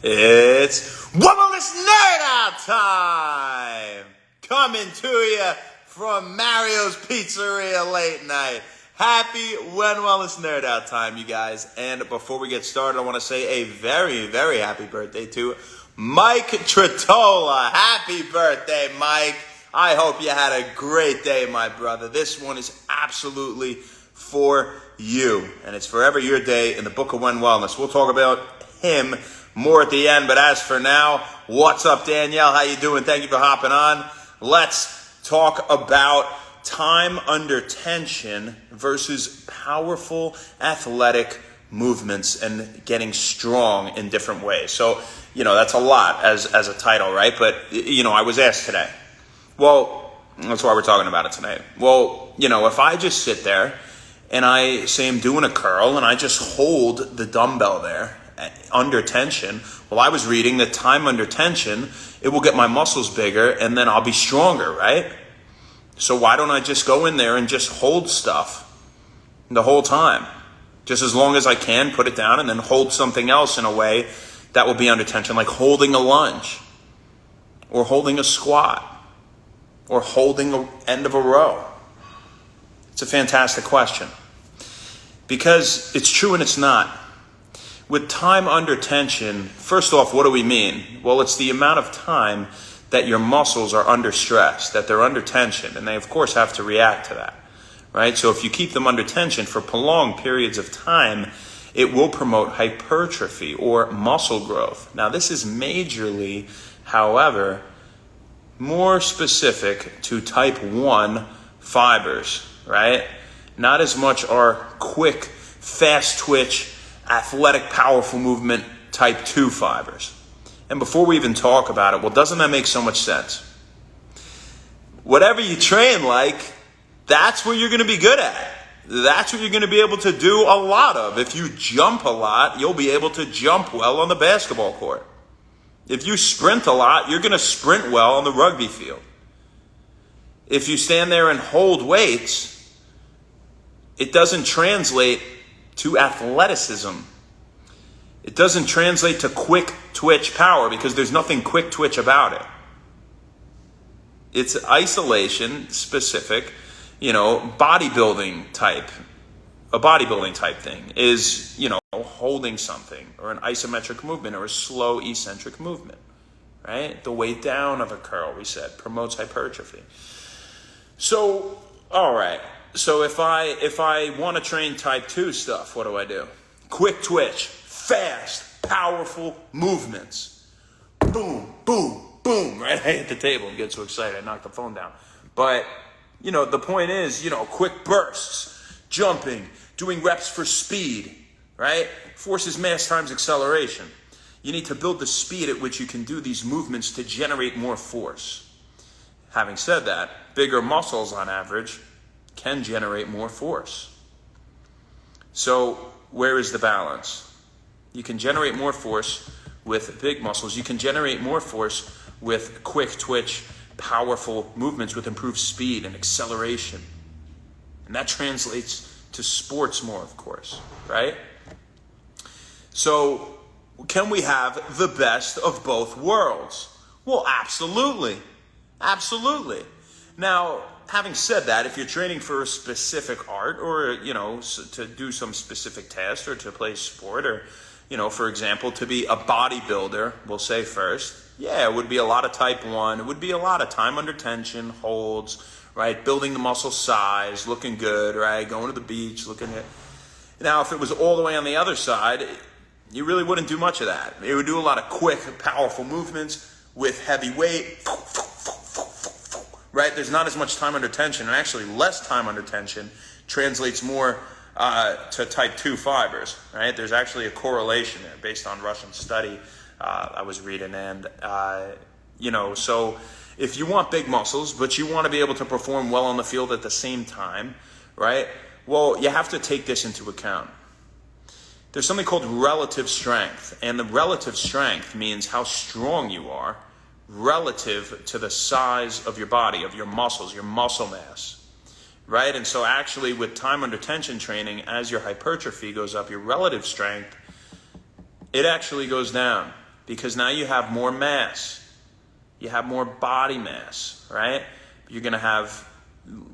It's Wellness Nerd Out time! Coming to you from Mario's Pizzeria late night. Happy Wellness Nerd Out time, you guys. And before we get started, I want to say a very, very happy birthday to Mike Tritola. Happy birthday, Mike. I hope you had a great day, my brother. This one is absolutely for you. And it's forever your day in the Book of When Wellness. We'll talk about him more at the end, but as for now, what's up, Danielle? How you doing? Thank you for hopping on. Let's talk about time under tension versus powerful athletic movements and getting strong in different ways. So, that's a lot as a title, right? But, I was asked today. Well, that's why we're talking about it tonight. Well, if I just sit there and I say I'm doing a curl and I just hold the dumbbell there under tension, well, I was reading that time under tension, it will get my muscles bigger and then I'll be stronger, right? So why don't I just go in there and just hold stuff the whole time? Just as long as I can, put it down and then hold something else in a way that will be under tension, like holding a lunge or holding a squat or holding the end of a row. It's a fantastic question because it's true and it's not. With time under tension, first off, what do we mean? Well, it's the amount of time that your muscles are under stress, that they're under tension, and they, of course, have to react to that, right? So if you keep them under tension for prolonged periods of time, it will promote hypertrophy or muscle growth. Now, this is majorly, however, more specific to type 1 fibers, right? Not as much our quick, fast twitch, athletic, powerful movement type 2 fibers. And before we even talk about it, well, doesn't that make so much sense? Whatever you train like, that's what you're going to be good at. That's what you're going to be able to do a lot of. If you jump a lot, you'll be able to jump well on the basketball court. If you sprint a lot, you're going to sprint well on the rugby field. If you stand there and hold weights, it doesn't translate to athleticism. It doesn't translate to quick twitch power because there's nothing quick twitch about it. It's isolation specific, bodybuilding type. A bodybuilding type thing is, holding something or an isometric movement or a slow eccentric movement, right? The weight down of a curl, we said, promotes hypertrophy. So, all right. So if I want to train type 2 stuff, what do I do? Quick twitch, fast, powerful movements. Boom, boom, boom, right? I hit the table and get so excited I knocked the phone down. But, the point is, quick bursts, jumping, doing reps for speed, right? Force is mass times acceleration. You need to build the speed at which you can do these movements to generate more force. Having said that, bigger muscles on average can generate more force. So where is the balance? You can generate more force with big muscles. You can generate more force with quick twitch, powerful movements with improved speed and acceleration. And that translates to sports more, of course, right? So can we have the best of both worlds? Well, absolutely. Absolutely. Now, having said that, if you're training for a specific art or, to do some specific test or to play sport or, for example, to be a bodybuilder, we'll say first, it would be a lot of type 1. It would be a lot of time under tension, holds, right? Building the muscle size, looking good, right? Going to the beach, looking at... Now, if it was all the way on the other side, you really wouldn't do much of that. It would do a lot of quick, powerful movements with heavy weight, right? There's not as much time under tension, and actually less time under tension translates more to type 2 fibers, right? There's actually a correlation there based on Russian study I was reading. And, so if you want big muscles, but you want to be able to perform well on the field at the same time, right? Well, you have to take this into account. There's something called relative strength, and the relative strength means how strong you are relative to the size of your body, of your muscles, your muscle mass, right? And so actually with time under tension training, as your hypertrophy goes up, your relative strength, it actually goes down. Because now you have more mass. You have more body mass, right? You're going to have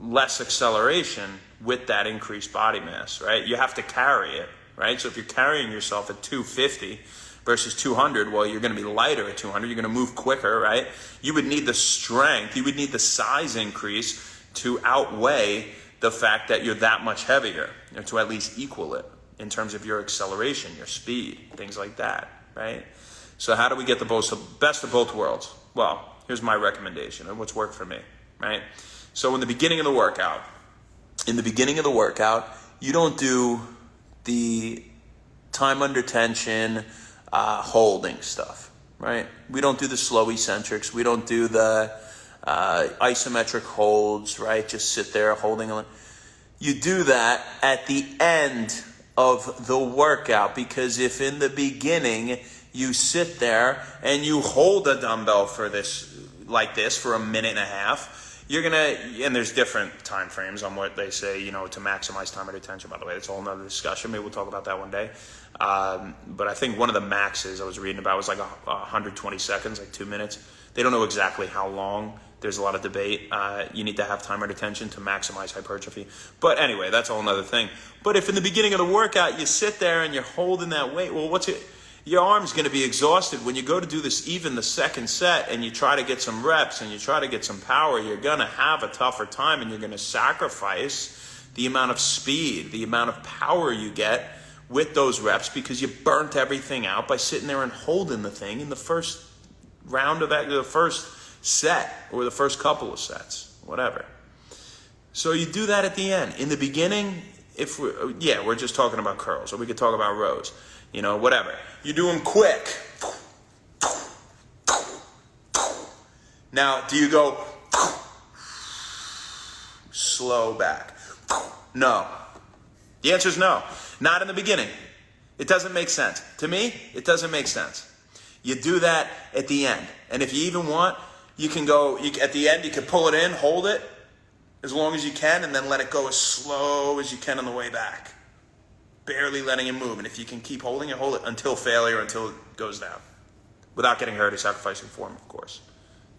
less acceleration with that increased body mass, right? You have to carry it, right? So if you're carrying yourself at 250 versus 200, well, you're going to be lighter at 200. You're going to move quicker, right? You would need the strength. You would need the size increase to outweigh the fact that you're that much heavier, or to at least equal it in terms of your acceleration, your speed, things like that, right? So how do we get the best of both worlds? Well, here's my recommendation and what's worked for me, right? So in the beginning of the workout, you don't do the time under tension, holding stuff, right? We don't do the slow eccentrics. We don't do the isometric holds, right? Just sit there holding on. You do that at the end of the workout, because if in the beginning you sit there and you hold a dumbbell for for a minute and a half, you're gonna, and there's different time frames on what they say, to maximize time under tension. By the way, that's a whole nother discussion. Maybe we'll talk about that one day. But I think one of the maxes I was reading about was like 120 seconds, like 2 minutes. They don't know exactly how long. There's a lot of debate. You need to have time under tension to maximize hypertrophy. But anyway, that's a whole nother thing. But if in the beginning of the workout you sit there and you're holding that weight, well, your arm's going to be exhausted. When you go to do this, even the second set, and you try to get some reps and you try to get some power, you're going to have a tougher time, and you're going to sacrifice the amount of speed, the amount of power you get with those reps, because you burnt everything out by sitting there and holding the thing in the first round of the first set or the first couple of sets, whatever. So you do that at the end. In the beginning, we're just talking about curls, or we could talk about rows. Whatever. You do them quick. Now, do you go slow back? No. The answer is no. Not in the beginning. It doesn't make sense. To me, it doesn't make sense. You do that at the end. And if you even want, you can go, at the end, you can pull it in, hold it as long as you can, and then let it go as slow as you can on the way back. Barely letting it move. And if you can keep holding it, hold it until failure, until it goes down. Without getting hurt or sacrificing form, of course.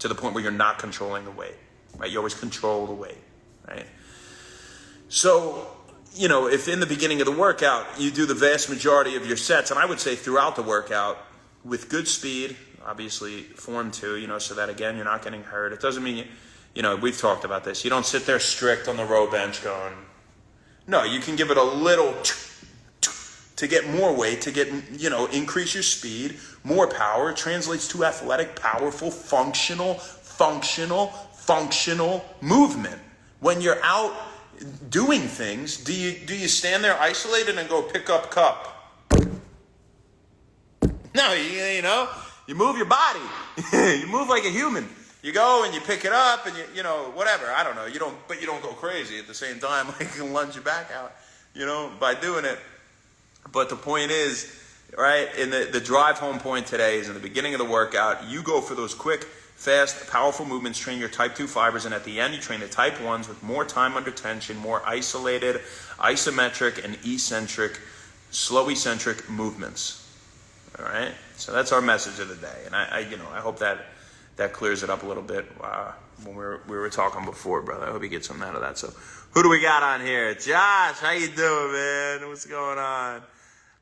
To the point where you're not controlling the weight. Right? You always control the weight. Right? So, if in the beginning of the workout, you do the vast majority of your sets, and I would say throughout the workout, with good speed, obviously form too, so that again, you're not getting hurt. It doesn't mean, we've talked about this. You don't sit there strict on the row bench going, no, you can give it a little to get more weight, to get, increase your speed, more power. It translates to athletic, powerful, functional movement. When you're out doing things, do you stand there isolated and go pick up cup? No, you move your body. You move like a human. You go and you pick it up and you whatever. I don't know. You don't go crazy at the same time. Like you can lunge your back out, by doing it. But the point is, right, in the drive home point today is in the beginning of the workout, you go for those quick, fast, powerful movements, train your type 2 fibers, and at the end you train the type 1s with more time under tension, more isolated, isometric, and eccentric, slow eccentric movements. All right? So that's our message of the day. And I hope that clears it up a little bit when we were talking before, brother. I hope you get something out of that. So who do we got on here? Josh, how you doing, man? What's going on?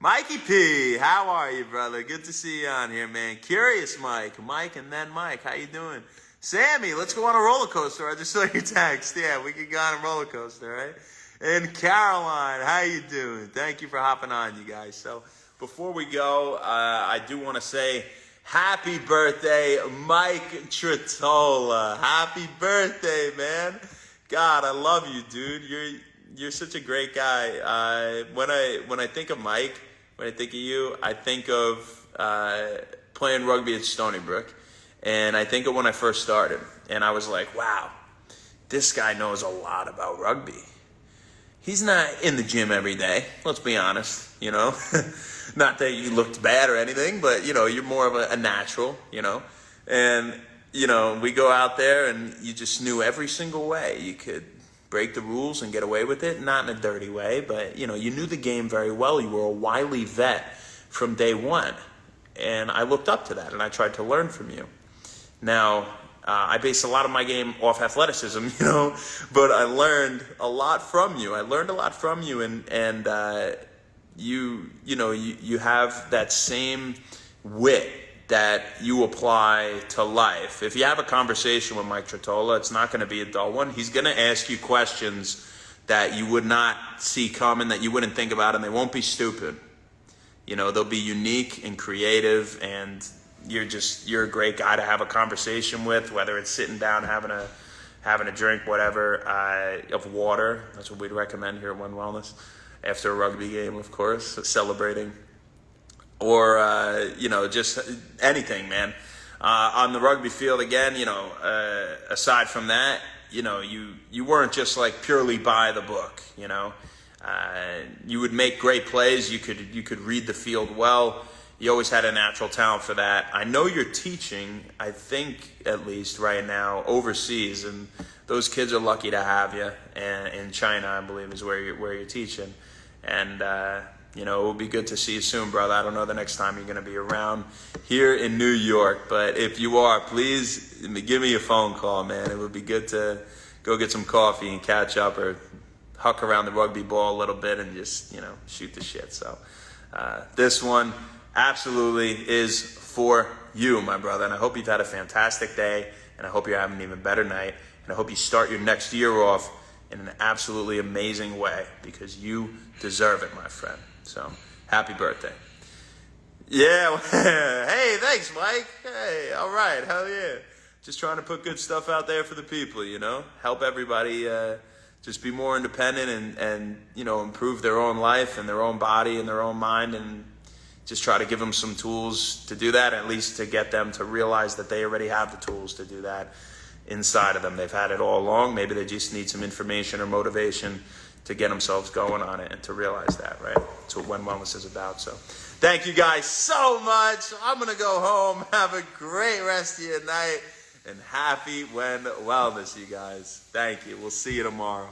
Mikey P, how are you, brother? Good to see you on here, man. Curious Mike and then Mike, how you doing? Sammy, let's go on a roller coaster. I just saw your text. Yeah, we could go on a roller coaster, right? And Caroline, how you doing? Thank you for hopping on, you guys. So before we go, I do want to say happy birthday, Mike Tritola. Happy birthday, man. God, I love you, dude. You're such a great guy. When I think of Mike, when I think of you, I think of playing rugby at Stony Brook. And I think of when I first started. And I was like, wow, this guy knows a lot about rugby. He's not in the gym every day, let's be honest, Not that you looked bad or anything, but, you're more of a natural, And, we go out there and you just knew every single way you could break the rules and get away with it. Not in a dirty way, but, you knew the game very well. You were a wily vet from day one. And I looked up to that, and I tried to learn from you. Now, I base a lot of my game off athleticism, but I learned a lot from you. And you have that same wit that you apply to life. If you have a conversation with Mike Trottola, it's not going to be a dull one. He's going to ask you questions that you would not see coming, that you wouldn't think about, and they won't be stupid. They'll be unique and creative, and you're a great guy to have a conversation with, whether it's sitting down, having a drink, whatever, of water. That's what we'd recommend here at One Wellness. After a rugby game, of course, celebrating. Or, just anything, man. On the rugby field, again, aside from that, you weren't just like purely by the book, you would make great plays. You could read the field well. You always had a natural talent for that. I know you're teaching, I think at least right now, overseas, and those kids are lucky to have you. And in China, I believe, is where you're teaching. And it will be good to see you soon, brother. I don't know the next time you're going to be around here in New York, but if you are, please give me a phone call, man. It would be good to go get some coffee and catch up, or huck around the rugby ball a little bit and just, shoot the shit. So this one absolutely is for you, my brother. And I hope you've had a fantastic day, and I hope you're having an even better night. And I hope you start your next year off in an absolutely amazing way, because you deserve it, my friend. So happy birthday. Yeah. Hey, thanks, Mike. Hey, all right. Hell yeah. Just trying to put good stuff out there for the people, help everybody just be more independent and improve their own life and their own body and their own mind, and just try to give them some tools to do that, at least to get them to realize that they already have the tools to do that inside of them. They've had it all along. Maybe they just need some information or motivation to get themselves going on it and to realize that, right? That's what When Wellness is about. So thank you guys so much. I'm going to go home. Have a great rest of your night, and happy When Wellness, you guys. Thank you. We'll see you tomorrow.